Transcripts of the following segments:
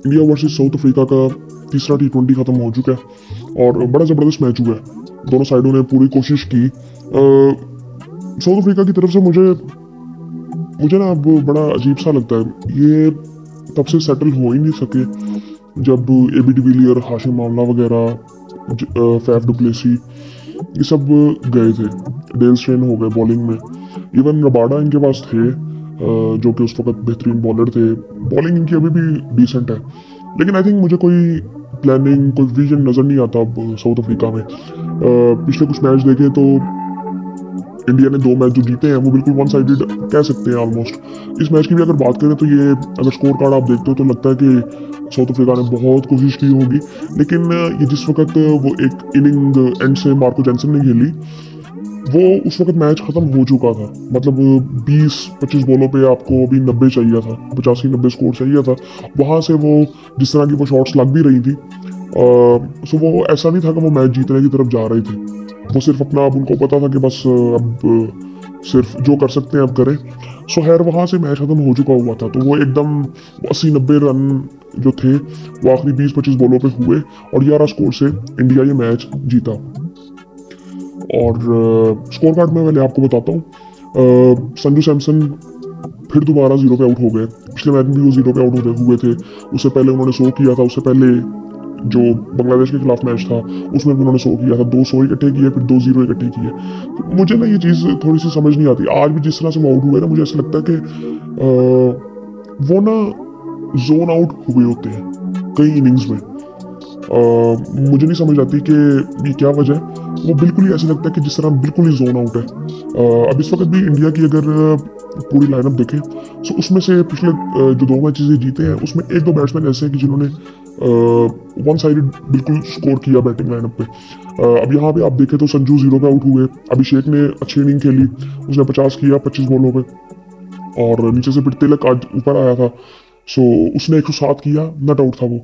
India versus south Africa का तीसरा T20 खत्म हो चुका है और बड़ा ज़बरदस्त मैच हुआ है। दोनों साइडों ने पूरी कोशिश की। साउथ अफ्रीका की तरफ से मुझे मुझे ना अब बड़ा अजीब सा लगता है। ये तब से सेटल हो ही नहीं सके जब AB डिविलियर, हाशिम आमला वगैरह, फैफ डुप्लेसी ये सब गए थे। डेल स्टेन हो गए बॉलिंग में। इवन रबाडा इनके पास थे, जो कि उस वक्त बेहतरीन बॉलर थे। बॉलिंग इनकी अभी भी डिसेंट है, लेकिन आई थिंक मुझे कोई प्लानिंग, कोई विजन नज़र नहीं आता अब साउथ अफ्रीका में। पिछले कुछ मैच देखे तो इंडिया ने 2 मैच जो जीते हैं वो बिल्कुल वन साइडेड कह सकते हैं ऑलमोस्ट। इस मैच की भी अगर बात करें तो ये अगर स्कोर कार्ड आप देखते हो तो लगता है कि साउथ अफ्रीका ने बहुत कोशिश की होगी, लेकिन ये जिस वक्त वो एक इनिंग एंड से मार्को जेनसन ने खेली, वो उस वक्त मैच खत्म हो चुका था। मतलब 20-25 बॉलों पे आपको अभी 90 चाहिए था, 85-90 स्कोर चाहिए था। वहाँ से वो जिस तरह की वो शॉट्स लग भी रही थी, सो वो ऐसा नहीं था कि वो मैच जीतने की तरफ जा रहे थे। वो सिर्फ अपना, अब उनको पता था कि बस अब सिर्फ जो कर सकते हैं अब करें। सो खैर वहाँ से मैच खत्म हो चुका हुआ था, तो वो एकदम 80-90 रन जो थे वो आखिरी 20-25 बॉलों पे हुए और 11 स्कोर से इंडिया ये मैच जीता। और स्कोर कार्ड में मैंने आपको बताता हूँ, संजू सैमसन फिर दोबारा 0 पे आउट हो गए। पिछले मैच में भी वो 0 पे आउट हुए थे। उससे पहले उन्होंने 100 किया था। उससे पहले जो बांग्लादेश के खिलाफ मैच था उसमें भी उन्होंने 100 किया था। 2 100 इकट्ठे किए, फिर 2 0 इकट्ठे किए। तो मुझे ना ये चीज़ थोड़ी सी समझ नहीं आती। आज भी जिस तरह से वो आउट हुए ना, मुझे ऐसा लगता है कि वो ना जोन आउट हुए होते हैं कई इनिंग्स में। मुझे नहीं समझ आती कि ये क्या वजह है। वो बिल्कुल ही ऐसा लगता है कि जिस तरह बिल्कुल ही जोन आउट है। अब इस वक्त भी इंडिया की अगर पूरी लाइनअप देखें तो उसमें से पिछले जो 2 मैचेस जीते हैं उसमें 1-2 बैट्समैन ऐसे हैं कि जिन्होंने वन साइडेड बिल्कुल स्कोर किया बैटिंग लाइनअप पे। अब यहाँ पे आप देखें तो संजू 0 पे आउट हुए। अभिषेक ने अच्छी इनिंग खेली, उसने 50 किया 25 बॉलों पे। और नीचे से फिर तिलक आज ऊपर आया था, सो उसने 107 किया, नट आउट था वो।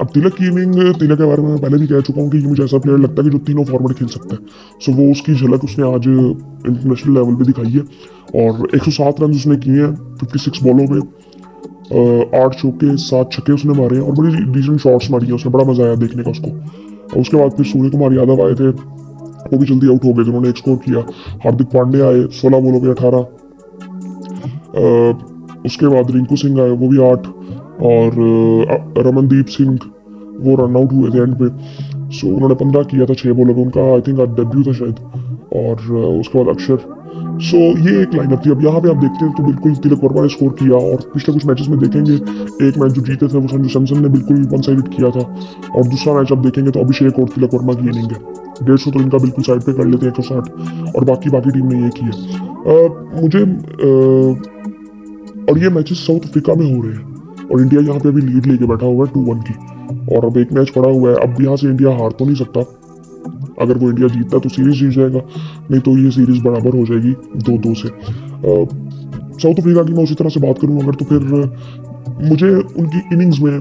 अब तिलक की इनिंग, तिलक के बारे में मैं पहले भी कह चुका हूँ कि मुझे ऐसा प्लेयर लगता है कि जो तीनों फॉर्मेट खेल सकता है। सो वो उसकी झलक उसने आज इंटरनेशनल लेवल पे दिखाई है। और 107 रन उसने किए हैं 56 बॉलों में। 8 चौके 7 छक्के उसने मारे हैं और बड़ी डिसेंट शॉट्स मारी हैं उसने। बड़ा मजा आया देखने का उसको। और उसके बाद फिर सूर्य कुमार यादव आए थे, वो भी जल्दी आउट हो गए थे, उन्होंने 1 स्कोर किया। हार्दिक पांड्या आए 16 बॉलों पे 18। उसके बाद रिंकू सिंह आए, वो भी 8। और रमनदीप सिंह वो रन आउट हुए थे एंड पे। सो उन्होंने 15 किया था 6 बॉलों पे। उनका आई थिंक आज डेब्यू था शायद। और उसके बाद अक्षर। सो ये एक लाइनअप थी। अब यहाँ पे आप देखते हैं तो बिल्कुल तिलक वर्मा ने स्कोर किया। और पिछले कुछ मैचेस में देखेंगे, एक मैच जो जीते थे वो संजू सैमसन ने बिल्कुल वन साइडेड किया था। और दूसरा मैच आप देखेंगे तो अभिषेक और तिलक वर्मा की इनिंग है। 150 तो इनका बिल्कुल साइड पे कर लेते हैं, 160। और बाकी टीम ने ये किया। मुझे और ये मैचेस साउथ अफ्रीका में हो रहे हैं और इंडिया यहाँ पे अभी लीड लेके बैठा हुआ है 2-1 की। और अब एक मैच पड़ा हुआ है। अब यहाँ से इंडिया हार तो नहीं सकता। अगर वो इंडिया जीतता तो सीरीज जीत जाएगा, नहीं तो ये सीरीज बराबर हो जाएगी 2-2 से। साउथ अफ्रीका की मैं उसी तरह से बात करूँ अगर, तो फिर मुझे उनकी इनिंग्स में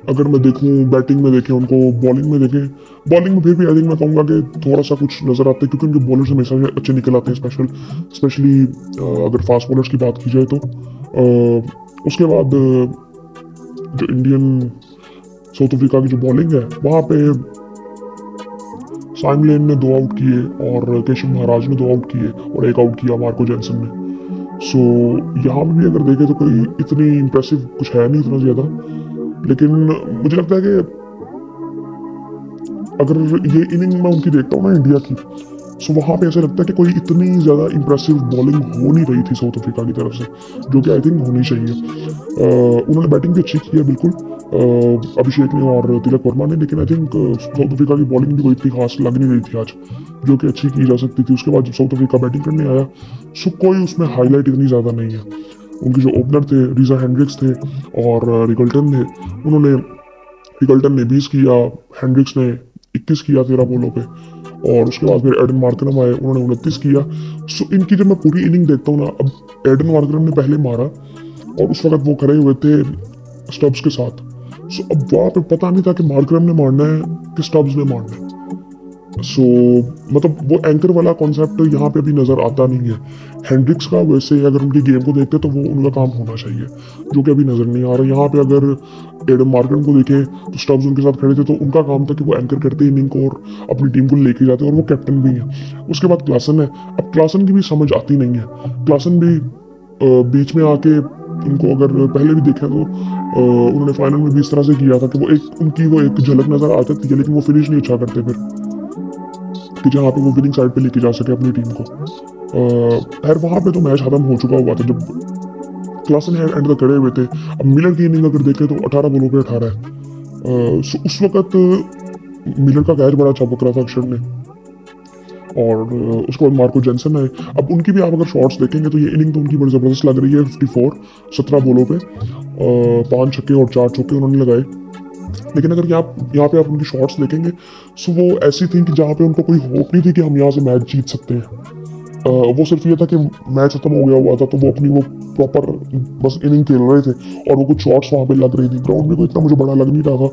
अगर मैं देखूँ, बैटिंग में देखें उनको, बॉलिंग में देखें, बॉलिंग में फिर भी आई थिंक मैं कहूँगा कि थोड़ा सा कुछ नजर आता है, क्योंकि उनके बॉलर्स हमेशा अच्छे निकल आते हैं। स्पेशली अगर फास्ट बॉलर्स की बात की जाए तो उसके बाद जो इंडियन साउथ अफ्रीका की जो बॉलिंग है वहाँ पे साइम लेन ने 2 आउट किए और केशव महाराज ने 2 आउट किए और 1 आउट किया मार्को जेनसन ने। सो यहाँ पे भी अगर देखें तो कोई इतनी इंप्रेसिव कुछ है नहीं इतना ज़्यादा। लेकिन मुझे लगता है कि अगर ये इनिंग मैं उनकी देखता हूँ ना इंडिया की, सो वहाँ पे ऐसा लगता है कि कोई इतनी ज़्यादा इंप्रेसिव बॉलिंग हो नहीं रही थी साउथ अफ्रीका की तरफ से, जो कि आई थिंक होनी चाहिए। उन्होंने बैटिंग भी अच्छी की है बिल्कुल, अभिषेक ने और तिलक वर्मा ने। लेकिन आई थिंक साउथ अफ्रीका की बॉलिंग भी कोई इतनी खास लग नहीं रही थी आज, जो कि अच्छी की जा सकती थी। उसके बाद जब साउथ अफ्रीका बैटिंग करने आया, सो कोई उसमें हाईलाइट इतनी ज़्यादा नहीं है। उनके जो ओपनर थे रीजा हेंड्रिक्स थे और रिकल्टन थे। रिकल्टन ने 20 किया, हेंड्रिक्स ने 21 किया 13 बॉलों पे। और उसके बाद फिर एडन मार्करम आए, उन्होंने 29 किया। सो इनकी जब मैं पूरी इनिंग देखता हूँ ना, अब एडन मार्करम ने पहले मारा और उस वक्त वो खड़े हुए थे स्टब्स के साथ। सो अब वहाँ पे पता नहीं था कि मार्करम ने मारना है कि स्टब्स ने मारना है। सो मतलब वो एंकर वाला कॉन्सेप्ट यहाँ पे अभी नज़र आता नहीं है। हैंड्रिक्स का वैसे अगर उनकी गेम को देखते तो वो उनका काम होना चाहिए, जो कि अभी नज़र नहीं आ रहा। यहाँ पे अगर एडम मार्गन को देखें तो स्टब्स उनके साथ खड़े थे, तो उनका काम था कि वो एंकर करते इनिंग को और अपनी टीम को लेके जाते, और वो कैप्टन भी हैं। उसके बाद क्लासन है। अब क्लासन की भी समझ आती नहीं है। क्लासन भी बीच में आके उनको अगर पहले भी देखा तो उन्होंने फाइनल में भी इस तरह से किया था कि वो एक झलक नजर आ सकती है, लेकिन वो फिनिश नहीं अच्छा करते फिर, कि जहाँ पे वो विनिंग साइड पे लेके जा सके अपनी टीम को। खैर वहाँ पे तो मैच खत्म हो चुका हुआ था जब क्लासन एंड तक खड़े हुए थे। अब मिलर की इनिंग अगर देखें तो 18 बॉलों पे 18 है। सो उस वक्त मिलर का कैच बड़ा अच्छा पकड़ा था अक्षर ने, और उसके बाद मार्को जेंसन आए। अब उनकी भी आप अगर शॉट्स देखेंगे तो ये इनिंग तो उनकी बड़ी ज़बरदस्त लग रही है। 54 17 बॉलों पे 5 छक्के और 4 चौके उन्होंने लगाए। लेकिन अगर यहाँ पे आप उनकी शॉट्स देखेंगे सो वो ऐसी थी कि जहाँ पे उनको कोई होप नहीं थी कि हम यहाँ से मैच जीत सकते हैं। वो सिर्फ ये था कि मैच खत्म हो गया हुआ था, तो वो अपनी वो प्रॉपर बस इनिंग खेल रहे थे, और वो कुछ शॉट्स वहाँ पे लग रही थी। ग्राउंड में कोई इतना मुझे बड़ा लग नहीं रहा था।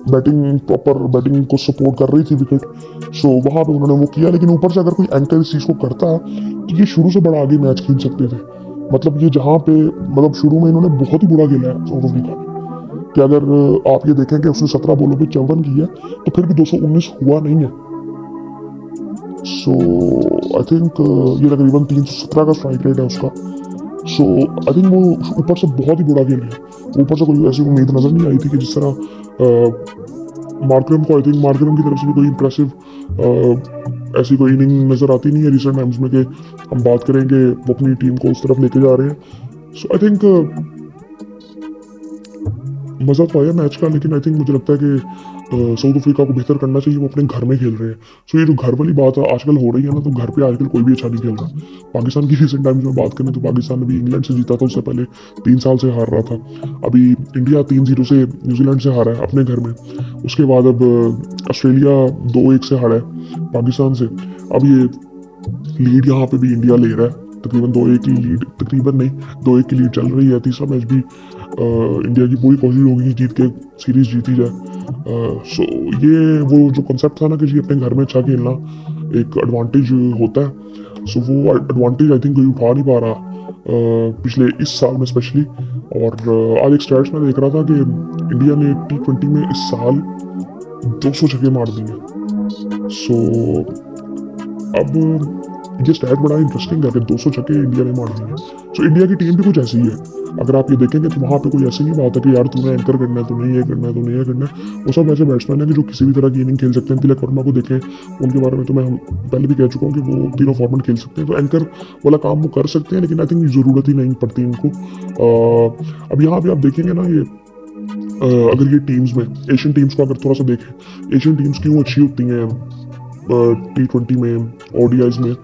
बैटिंग प्रॉपर बैटिंग को सपोर्ट कर रही थी विकेट। सो वहाँ पे उन्होंने वो किया, लेकिन ऊपर से अगर कोई एंकर इस चीज़ को करता तो ये शुरू से बड़ा आगे मैच खेल सकते थे। मतलब ये जहाँ पे मतलब शुरू में इन्होंने बहुत ही बुरा खेला है साउथ अफ्रीका ने, कि अगर आप ये देखें कि उसने 17 बॉलों पे 54 की है तो फिर भी 219 हुआ नहीं है। सो आई थिंक ये तकरीबन 317 का स्ट्राइक रेट है उसका। सो आई थिंक वो ऊपर से बहुत ही बुरा खेल है। ऊपर से कोई ऐसी उम्मीद नजर नहीं आई थी कि जिस तरह मार्करम को, आई थिंक मार्करम की तरफ से भी कोई इंप्रेसिव ऐसी कोई इनिंग नजर आती नहीं है रिसेंट टाइम्स में कि हम बात करेंगे वो अपनी टीम को उस तरफ लेके जा रहे हैं। सो आई थिंक मज़ा तो आया मैच का, लेकिन आई थिंक मुझे लगता है कि साउथ अफ्रीका को बेहतर करना चाहिए। वो अपने घर में खेल रहे हैं। सो ये जो घर वाली बात आजकल हो रही है ना, तो घर पे आजकल कोई भी अच्छा नहीं खेल रहा। पाकिस्तान की रिसेंट टाइम्स में बात करें तो पाकिस्तान अभी इंग्लैंड से जीता था, उससे पहले 3 साल से हार रहा था। अभी इंडिया 3-0 से न्यूजीलैंड से हारा है अपने घर में। उसके बाद अब ऑस्ट्रेलिया 2-1 से हारा है पाकिस्तान से। अब ये लीड यहाँ पे भी इंडिया ले रहा है, तकरीबन 2-1 की लीड, तकरीबन नहीं 2-1 की लीड चल रही है। तीसरा मैच भी इंडिया की पूरी कोशिश होगी कि जीत के सीरीज जीती जाए। सो ये वो जो कॉन्सेप्ट था ना कि जी अपने घर में अच्छा खेलना एक एडवांटेज होता है, सो वो एडवांटेज आई थिंक कोई उठा नहीं पा रहा पिछले इस साल में स्पेशली। और आज एक स्टैट्स में देख रहा था कि इंडिया ने T20 में इस साल 200 छक्के मार दिए। सो अब ये स्टैट बड़ा इंटरेस्टिंग है कि 200 छक्के इंडिया ने मार दिए। सो इंडिया की टीम भी कुछ ऐसी है। अगर आप ये देखेंगे तो वहाँ पे कोई ऐसी नहीं बात है कि यार तूने एंकर करना है, तूने ये करना है, तूने ये करना है। वो सब ऐसे बैट्समैन है कि जो किसी भी तरह की इनिंग खेल सकते हैं। तिलक वर्मा को देखें, उनके बारे में तो मैं पहले भी कह चुका हूँ कि वो तीनों फॉर्मेट खेल सकते हैं, तो एंकर वाला काम वो कर सकते हैं। लेकिन आई थिंक ज़रूरत ही नहीं पड़ती इनको। अब यहाँ पे आप देखेंगे ना, ये अगर ये टीम्स में एशियन टीम्स को अगर थोड़ा सा देखें, एशियन टीम्स क्यों अच्छी होती हैं T20 में, ODIs में,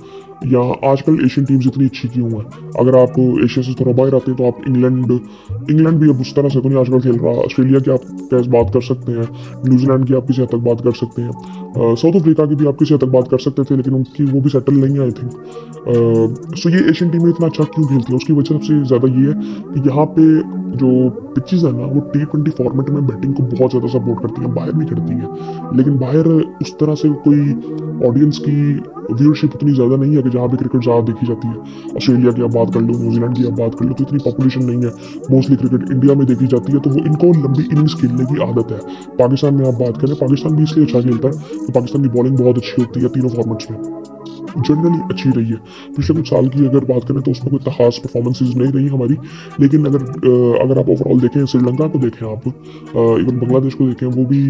या आजकल एशियन टीम्स इतनी अच्छी क्यों हैं। अगर आप एशिया से थोड़ा बाहर आते हैं तो आप इंग्लैंड भी अब उस तरह से तो नहीं आजकल खेल रहा। ऑस्ट्रेलिया की आप कैसे बात कर सकते हैं, न्यूजीलैंड की आप किसी हद तक बात कर सकते हैं, साउथ अफ्रीका की भी आप किसी हद तक बात कर सकते थे, लेकिन उनकी वो भी सेटल नहीं है आई थिंक। सो ये एशियन टीमें इतना अच्छा क्यों खेलती है, उसकी वजह सबसे ज़्यादा ये है कि यहाँ पे जो पिचेस है ना वो T20 फॉर्मेट में बैटिंग को बहुत ज़्यादा सपोर्ट करती है, बाहर भी करती है। लेकिन बाहर उस तरह से कोई ऑडियंस की व्यूअरशिप इतनी ज़्यादा नहीं है कि जहाँ भी क्रिकेट ज़्यादा देखी जाती है। ऑस्ट्रेलिया की आप बात कर लो, न्यूजीलैंड की आप बात कर लो, तो इतनी पॉपुलेशन नहीं है। मोस्टली क्रिकेट इंडिया में देखी जाती है, तो वो इनको लंबी इनिंग्स खेलने की आदत है। पाकिस्तान में आप बात करें, पाकिस्तान भी इसलिए अच्छा खेलता है तो पाकिस्तान की बॉलिंग बहुत अच्छी होती है तीनों फॉर्मेट्स में, जनरली अच्छी रही है। पिछले कुछ साल की अगर बात करें तो उसमें कोई खास परफॉर्मेंसेज नहीं रही हमारी। लेकिन अगर आप ओवरऑल देखें, श्रीलंका को देखें, आप इवन बांग्लादेश को देखें, वो भी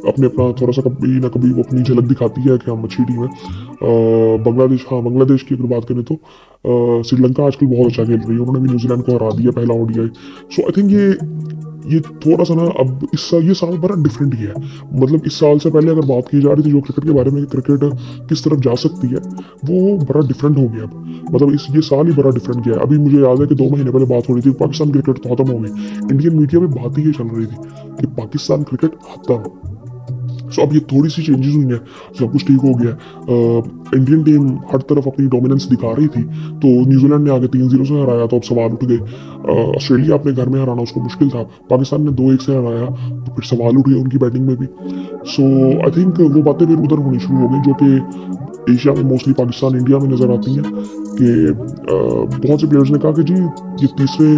अपना थोड़ा सा कभी ना कभी वो अपनी झलक दिखाती है कि हम अच्छी टीम है। बांग्लादेश की अगर बात करें तो श्रीलंका आजकल बहुत अच्छा खेल रही है। उन्होंने भी न्यूजीलैंड को हरा दिया पहला ODI। सो आई थिंक ये थोड़ा सा ना अब ये साल बड़ा डिफरेंट ही है। मतलब इस साल से पहले अगर बात की जा रही थी जो क्रिकेट के बारे में, क्रिकेट किस तरफ जा सकती है, वो बड़ा डिफरेंट हो गया अब। मतलब ये साल ही बड़ा डिफरेंट गया है। अभी मुझे याद है कि 2 महीने पहले बात हो रही थी पाकिस्तान क्रिकेट तो खत्म हो गई, इंडियन मीडिया में बात ही ये चल रही थी कि पाकिस्तान क्रिकेट खत्म। सो अब ये थोड़ी सी चेंजेस हुई हैं, सब कुछ ठीक हो गया। इंडियन टीम हर तरफ अपनी डोमिनेंस दिखा रही थी, तो न्यूजीलैंड ने आगे 3-0 से हराया तो अब सवाल उठ गए। ऑस्ट्रेलिया अपने घर में हराना उसको मुश्किल था, पाकिस्तान ने 2-1 से हराया तो फिर सवाल उठ गए उनकी बैटिंग में भी। सो आई थिंक वो बातें फिर उधर होनी शुरू हो गई जो कि एशिया में मोस्टली पाकिस्तान इंडिया में नज़र आती हैं कि बहुत से प्लेयर्स ने कहा कि जी ये तीसरे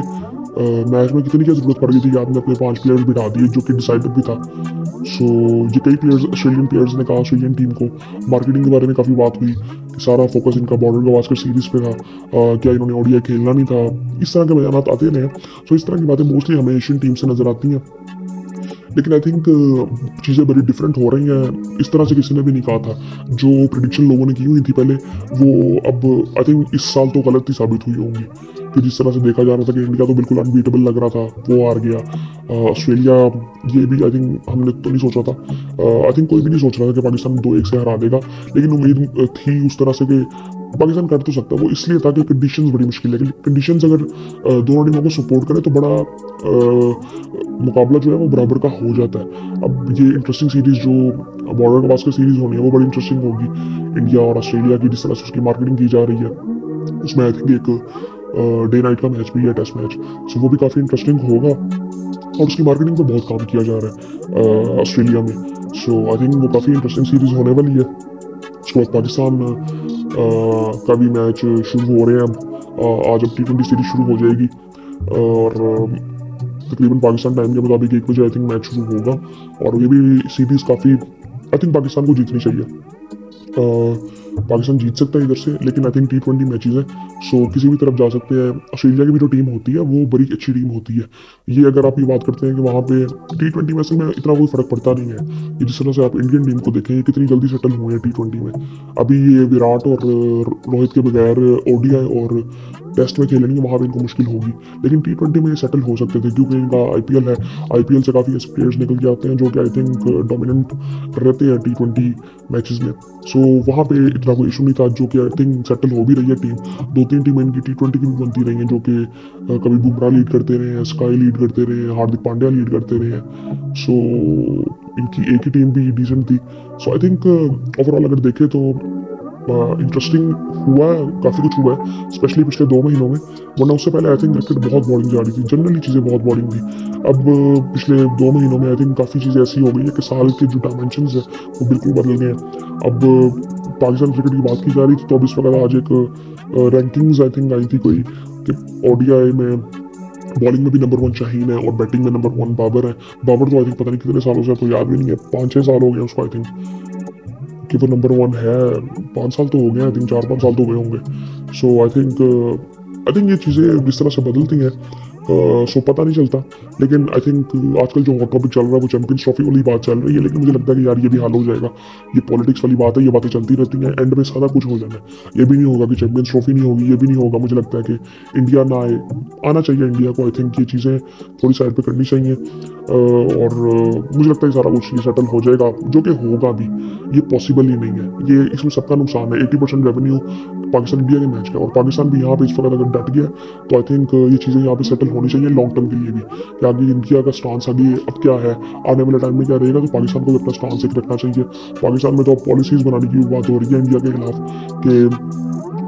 मैच में कितनी क्या ज़रूरत पड़ गई थी, आपने अपने 5 प्लेयर्स बिठा दिए जो कि डिसाइडेड भी था। सो ये कई प्लेयर्स ऑस्ट्रेलियन प्लेयर्स ने कहा, ऑस्ट्रेलियन टीम को मार्केटिंग के बारे में काफ़ी बात हुई कि सारा फोकस इनका बॉर्डर गवास्कर सीरीज पे था, क्या इन्होंने ओडीआई खेलना नहीं था, इस तरह के बयान आते रहे। सो इस तरह की बातें मोस्टली हमें एशियन टीम से नज़र आती हैं, लेकिन आई थिंक चीज़ें बड़ी डिफरेंट हो रही हैं। इस तरह से किसी ने भी नहीं कहा था, जो प्रिडिक्शन लोगों ने की हुई थी पहले वो अब आई थिंक इस साल तो गलत ही साबित हुई होंगी। कि जिस तरह से देखा जा रहा था कि इंडिया तो बिल्कुल अनबीटेबल लग रहा था, वो हार गया। ऑस्ट्रेलिया ये भी आई थिंक हमने तो नहीं सोचा था, आई थिंक कोई भी नहीं सोच रहा था कि पाकिस्तान 2-1 से हरा देगा, लेकिन उम्मीद थी उस तरह से कि पाकिस्तान कर तो सकता। वो इसलिए था कि कंडीशंस बड़ी मुश्किल है, कंडीशंस अगर दोनों टीमों को सपोर्ट करें तो बड़ा मुकाबला जो है वो बराबर का हो जाता है। अब ये इंटरेस्टिंग सीरीज जो बॉर्डर गवास्कर सीरीज होनी है वो बड़ी इंटरेस्टिंग होगी, इंडिया और ऑस्ट्रेलिया की जिस तरह से उसकी मार्केटिंग की जा रही है। उसमें आई थिंक एक डे नाइट का मैच भी है, टेस्ट मैच, सो वो भी काफ़ी इंटरेस्टिंग होगा और उसकी मार्केटिंग पे बहुत काम किया जा रहा है ऑस्ट्रेलिया में। सो आई थिंक वो काफ़ी इंटरेस्टिंग सीरीज होने वाली है। उसके बाद पाकिस्तान का भी मैच शुरू हो रहे हैं अब, आज अब T20 सीरीज शुरू हो जाएगी और तकरीबन पाकिस्तान टाइम के मुताबिक 1 बजे आई थिंक मैच शुरू होगा और ये भी सीरीज काफ़ी आई थिंक पाकिस्तान को जीतनी चाहिए। पाकिस्तान जीत सकता है इधर से, लेकिन आई थिंक T20 मैचेस हैं, सो किसी भी तरफ जा सकते हैं। ऑस्ट्रेलिया की भी जो टीम होती है वो बड़ी अच्छी टीम होती है। ये अगर आप ये बात करते हैं कि वहाँ पे T20 मैच में इतना कोई फर्क पड़ता नहीं है, ये जिस तरह से आप इंडियन टीम को देखें कितनी जल्दी सेटल हुए हैं T20 में। अभी ये विराट और रोहित के बगैर ओडीआई और टेस्ट में खेलेंगे, वहाँ पे इनको मुश्किल होगी, लेकिन T20 में सेटल हो सकते थे क्योंकि इनका IPL है। IPL से काफ़ी ऐसे प्लेयर्स निकल के आते हैं जो कि आई थिंक डोमिनेंट रहते हैं T20 मैचेस में। सो वहाँ पे इतना कोई इशू नहीं था, जो कि आई थिंक सेटल हो भी रही है टीम। 2-3 टीमें इनकी T20 की भी बनती रही हैं, जो कि कभी बुमराह लीड करते रहे हैं, स्काई लीड करते रहे हैं, हार्दिक पांड्या लीड करते रहे हैं। सो इनकी एक ही टीम भी डिसेंट थी। सो आई थिंक ओवरऑल अगर देखें तो इंटरेस्टिंग हुआ है, काफ़ी कुछ हुआ है स्पेशली पिछले 2 महीनों में, वरना उससे पहले आई थिंक क्रिकेट बहुत बोरिंग जा रही थी, जनरली चीज़ें बहुत बोरिंग थी। अब पिछले 2 महीनों में आई थिंक काफ़ी चीज़ें ऐसी हो गई है कि साल के जो डायमेंशंस है वो बिल्कुल बदल गए हैं। अब पाकिस्तान क्रिकेट की बात की जा रही थी तो अब इस वक्त आज एक रैंकिंग्स आई थिंक आई थी कोई कि ODI में बॉलिंग में भी नंबर 1 शाहीन है और बैटिंग में नंबर 1 बाबर है। बाबर तो आई थिंक पता नहीं कितने सालों से तो याद भी नहीं है, 5-6 साल हो गए उसको आई थिंक कि वो नंबर 1 है। 5 साल तो हो गए, आई थिंक 4-5 साल तो हो गए होंगे। सो आई थिंक ये चीज़ें जिस तरह से बदलती हैं सो पता नहीं चलता, लेकिन आई थिंक आजकल जो हॉट टॉपिक चल रहा है वो चैंपियंस ट्रॉफी वाली बात चल रही है, लेकिन मुझे लगता है कि यार ये भी हल हो जाएगा। ये पॉलिटिक्स वाली बात है, ये बातें चलती रहती हैं, एंड में सारा कुछ हो जाना है। ये भी नहीं होगा कि चैंपियंस ट्रॉफी नहीं होगी, ये भी नहीं होगा मुझे लगता है कि इंडिया ना आए, आना चाहिए इंडिया को। आई थिंक ये चीज़ें थोड़ी साइड पर करनी चाहिए और मुझे लगता है सारा कुछ ये सेटल हो जाएगा, जो कि होगा भी। ये पॉसिबल ही नहीं है, ये इसमें सबका नुकसान है। 80% रेवेन्यू पाकिस्तान इंडिया के मैच का, और पाकिस्तान भी यहाँ पे इस वक्त अगर डट गया तो आई थिंक ये चीज़ें यहाँ पे सेटल होनी चाहिए लॉन्ग टर्म के लिए भी, कि आगे इंडिया का स्टांस आगे अब क्या है, आने वाले टाइम में क्या रहेगा। तो पाकिस्तान को भी अपना स्टांस एक रखना चाहिए। पाकिस्तान में तो अब पॉलिसीज बनाने की बात हो रही है इंडिया के खिलाफ कि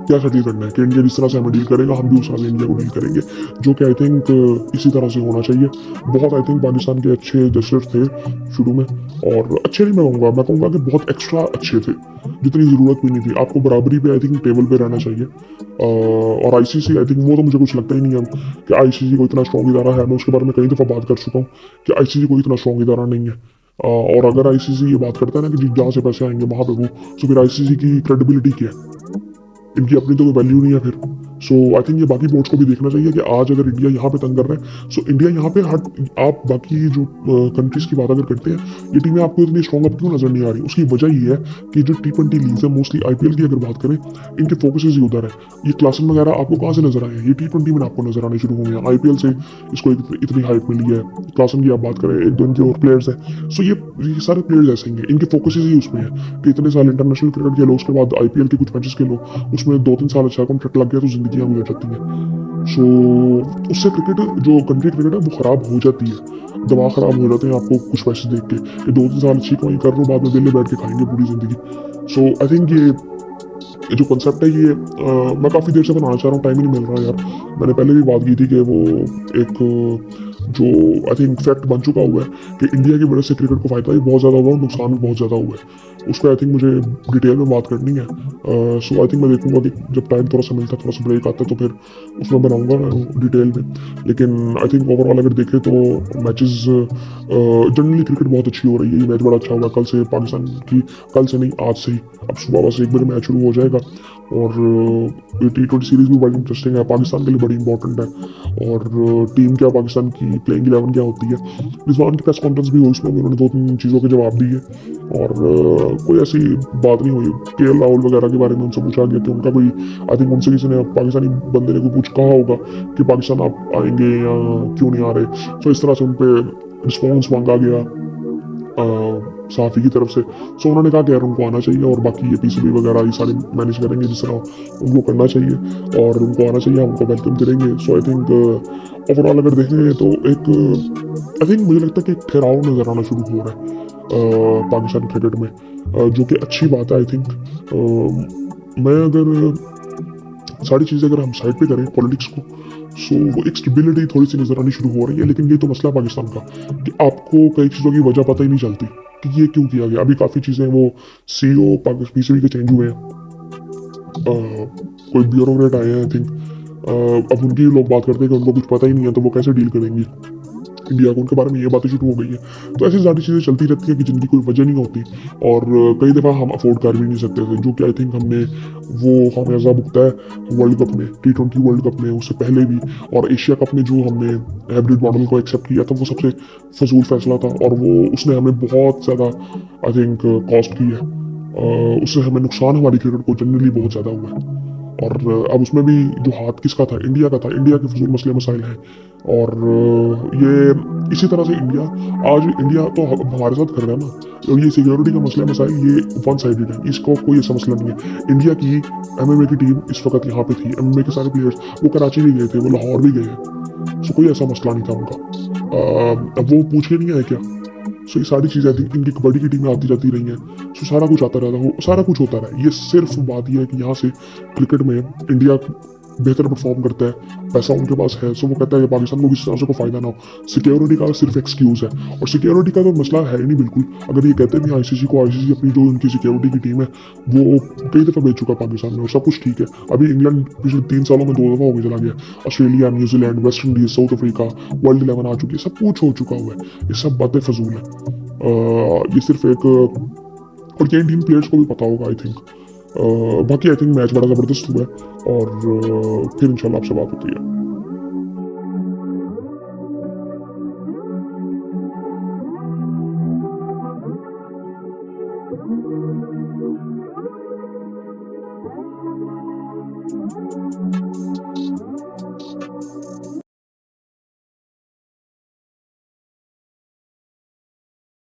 क्या सेटल करना है, कि इंडिया जिस तरह से हमें डील करेगा हम भी उस तरह से इंडिया को डील करेंगे, जो कि आई थिंक इसी तरह से होना चाहिए। बहुत आई थिंक पाकिस्तान के अच्छे जेस्चर्स थे शुरू में, और अच्छे नहीं मैं कहूँगा कि बहुत एक्स्ट्रा अच्छे थे, जितनी ज़रूरत भी नहीं थी। आपको बराबरी पे आई थिंक टेबल पे रहना चाहिए। और ICC आई थिंक वो तो मुझे कुछ लगता ही नहीं है कि ICC कोई इतना स्ट्रॉन्ग इदारा है। मैं उसके बारे में कई दफ़ा बात कर चुका हूँ कि ICC कोई इतना स्ट्रॉन्ग इदारा नहीं है। और अगर ICC ये बात करता है ना कि जहाँ से पैसे आएंगे वहाँ पे वो, तो फिर ICC की क्रेडिबिलिटी क्या है? इनकी अपनी तो कोई वैल्यू नहीं है फिर। सो आई थिंक ये बाकी बोर्ड्स को भी देखना चाहिए कि आज अगर इंडिया यहाँ पे तंग कर रहा है, सो इंडिया यहाँ पे आप बाकी जो कंट्रीज की बात अगर करते हैं, ये टीमें आपको इतनी स्ट्रॉन्ग अब क्यों नजर नहीं आ रही? उसकी वजह ये है कि जो T20 लीग्स है, मोस्टली IPL की अगर बात करें, इनके फोकसेस ही उधर है। ये क्लासन वगैरह आपको कहाँ से नजर आए हैं? ये T20 में आपको नजर आने शुरू हुए हैं। IPL से इसको इतनी हाइप मिली है। क्लासन की आप बात करें, 1-2 इनके और प्लेयर्स हैं। सो ये सारे प्लेयर्स ऐसे ही हैं, इनके फोकसेस ही उसमें है कि इतने साल इंटरनेशनल क्रिकेट खेलो, उसके बाद IPL के कुछ मैचेस खेलो, उसमें 2-3 साल अच्छा कॉन्ट्रैक्ट लग गया तो जिंदगी गुजर जाती है। सो उससे क्रिकेट जो कंट्री क्रिकेट है वो खराब हो जाती है, दिमाग खराब हो जाते हैं आपको कुछ पैसे देख के कि 2-3 साल अच्छी कमाई कर रहे हो, बाद में वेले बैठ के खाएंगे पूरी जिंदगी। सो आई थिंक ये जो कंसेप्ट है ये मैं काफ़ी देर से बनाना चाह रहा हूँ, टाइम ही नहीं मिल रहा यार। मैंने पहले भी बात की थी कि वो एक जो आई थिंक फैक्ट बन चुका हुआ है कि इंडिया की वजह से क्रिकेट को फायदा भी बहुत ज़्यादा हुआ और नुकसान भी बहुत ज़्यादा हुआ है। उस पर आई थिंक मुझे डिटेल में बात करनी है। सो आई थिंक मैं देखूंगा कि जब टाइम थोड़ा सा मिलता है, थोड़ा सा ब्रेक आता है, तो फिर उसमें बनाऊंगा डिटेल में। लेकिन आई थिंक ओवरऑल अगर देखें तो मैचेस जनरली क्रिकेट बहुत अच्छी हो रही है। ये मैच बड़ा अच्छा हुआ कल से पाकिस्तान की, कल से नहीं आज से ही, अब सुबह बस 1 बजे मैच शुरू हो जाएगा। और ये T20 सीरीज भी बड़ी इंटरेस्टिंग है, पाकिस्तान के लिए बड़ी इंपॉर्टेंट है। और टीम क्या पाकिस्तान की प्लेइंग 11 क्या होती है, रिजवान की प्रेस कॉन्फ्रेंस भी हुई, उसमें भी उन्होंने 2-3 चीज़ों के जवाब दिए। और कोई ऐसी बात नहीं हुई। KL राहुल वगैरह के बारे में उनसे पूछा गया कि उनका कोई, आई थिंक उनसे किसी ने, पाकिस्तानी बंदे ने कोई पूछ कहा होगा कि पाकिस्तान आप आएंगे या क्यों नहीं आ रहे। तो इस तरह से उन पर रिस्पॉन्स मांगा गया सहाफ़ी की तरफ से। सो उन्होंने कहा कि यार उनको आना चाहिए, और बाकी ये PCB वगैरह ये सारे मैनेज करेंगे जिस तरह उनको करना चाहिए, और उनको आना चाहिए, हम उनको वेलकम करेंगे। सो आई थिंक ओवरऑल अगर देखें तो एक आई थिंक मुझे लगता है कि एक ठहराव नज़र आना शुरू हो रहा है पाकिस्तान क्रिकेट में, जो कि अच्छी बात है। आई थिंक मैं अगर सारी चीज़ें अगर हम साइड पे करें पॉलिटिक्स को, सो वो एक स्टेबिलिटी थोड़ी सी नज़र आनी शुरू हो रही है। लेकिन ये तो मसला पाकिस्तान का कि आपको कई चीज़ों की वजह पता ही नहीं चलती कि ये क्यों किया गया। अभी काफ़ी चीज़ें वो CEO PCB के चेंज हुए हैं, कोई ब्यूरोक्रेट आए हैं आई थिंक। अब उनकी लोग बात करते हैं कि उनको कुछ पता ही नहीं है, तो वो कैसे डील करेंगी इंडिया को, उनके बारे में ये बातें शुरू हो गई है। तो ऐसी सारी चीज़ें चलती रहती है कि जिनकी कोई वजह नहीं होती, और कई दफ़ा हम अफोर्ड कर भी नहीं सकते थे, जो कि आई थिंक हमने वो खामियाजा भुगता है वर्ल्ड कप में, T20 वर्ल्ड कप में, उससे पहले भी। और एशिया कप में जो हमने हाइब्रिड मॉडल को एक्सेप्ट किया था, वो सबसे फजूल फैसला था, और वो उसने हमें बहुत ज़्यादा आई थिंक कॉस्ट की है। उससे हमें नुकसान हमारी क्रिकेट को जनरली बहुत ज़्यादा हुआ है। और अब उसमें भी जो हाथ किसका था, इंडिया का था। इंडिया के फजूल मसले मसाइल हैं, और ये इसी तरह से इंडिया तो हमारे साथ कर रहा है ना। और ये सिक्योरिटी का मसला मसाइल ये वन साइडेड है, इसको कोई ऐसा मसला नहीं है। इंडिया की MMA की टीम इस वक्त यहाँ पे थी, MMA के सारे प्लेयर्स वो कराची भी गए थे, वो लाहौर भी गए हैं। सो कोई ऐसा मसला नहीं था उनका। अब वो पूछ के नहीं आए क्या? सो ये सारी चीज़ें थी, इनकी कबड्डी की टीमें आती जाती रही हैं। सो सारा कुछ आता रहता है, सारा कुछ होता रहा है। ये सिर्फ बात यह है कि यहाँ से क्रिकेट में इंडिया बेहतर परफॉर्म करता है, पैसा उनके पास है। सो वो कहता है कि पाकिस्तान को किसी तरह से कोई फायदा ना हो। सिक्योरिटी का सिर्फ एक्सक्यूज़ है, और सिक्योरिटी का तो मसला है ही नहीं बिल्कुल। अगर ये कहते हैं ICC को, ICC अपनी जो उनकी सिक्योरिटी की टीम है वो कई दफ़ा बेच चुका पाकिस्तान में, और सब कुछ ठीक है। अभी इंग्लैंड पिछले 3 सालों में 2 दफ़ा होकर चला गया, Australia, New Zealand, West Indies, south Africa, world 11 आ चुकी है, सब कुछ हो चुका हुआ है। ये सब बातें फजूल है। ये सिर्फ एक, और ये इंडियन प्लेयर्स को भी पता होगा आई थिंक। बाकी आई थिंक मैच बड़ा ज़बरदस्त हुआ है, और फिर इंशाल्लाह आपसे बात होती है।